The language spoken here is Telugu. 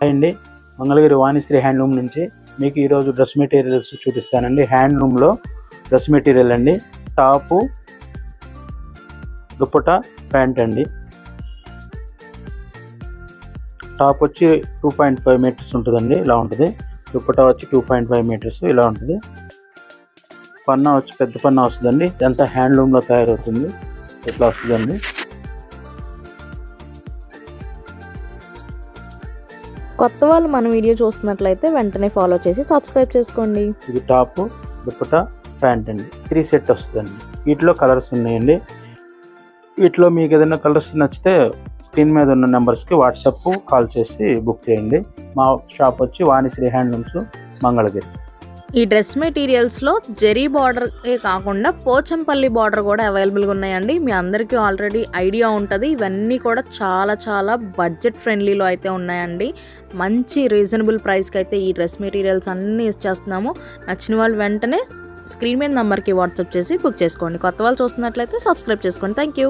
అండి, మంగళగిరి వాణిశ్రీ హ్యాండ్లూమ్ నుంచి మీకు ఈరోజు డ్రెస్ మెటీరియల్స్ చూపిస్తానండి. హ్యాండ్లూమ్లో డ్రెస్ మెటీరియల్ అండి. టాపు, దుపట్టా, ప్యాంట్ అండి. టాప్ వచ్చి 2.5 మీటర్స్ ఉంటుందండి, ఇలా ఉంటుంది. దుపట్టా వచ్చి 2.5 మీటర్స్ ఇలా ఉంటుంది. పన్నా వచ్చి పెద్ద పన్నా వస్తుందండి. ఇదంతా హ్యాండ్లూమ్లో తయారవుతుంది, ఇట్లా వస్తుందండి. కొత్త వాళ్ళు మన వీడియో చూస్తున్నట్లయితే వెంటనే ఫాలో చేసి సబ్స్క్రైబ్ చేసుకోండి. ఇది టాప్, దుపట్టా, ప్యాంట్ అండి. 3 సెట్ వస్తుందండి. వీటిలో కలర్స్ ఉన్నాయండి. వీటిలో మీకు ఏదైనా కలర్స్ నచ్చితే స్క్రీన్ మీద ఉన్న నెంబర్స్కి వాట్సాప్ కాల్ చేసి బుక్ చేయండి. మా షాప్ వచ్చి వాణిశ్రీ హ్యాండ్లూమ్స్, మంగళగిరి. ఈ డ్రెస్ మెటీరియల్స్లో జెరీ బార్డర్ కాకుండా పోచంపల్లి బార్డర్ కూడా అవైలబుల్గా ఉన్నాయండి. మీ అందరికీ ఆల్రెడీ ఐడియా ఉంటుంది. ఇవన్నీ కూడా చాలా చాలా బడ్జెట్ ఫ్రెండ్లీలో అయితే ఉన్నాయండి. మంచి రీజనబుల్ ప్రైస్కి అయితే ఈ డ్రెస్ మెటీరియల్స్ అన్నీ ఇచ్చేస్తున్నాము. నచ్చిన వాళ్ళు వెంటనే స్క్రీన్ మీద నెంబర్కి వాట్సాప్ చేసి బుక్ చేసుకోండి. కొత్త వాళ్ళు చూస్తున్నట్లయితే సబ్స్క్రైబ్ చేసుకోండి. Thank you.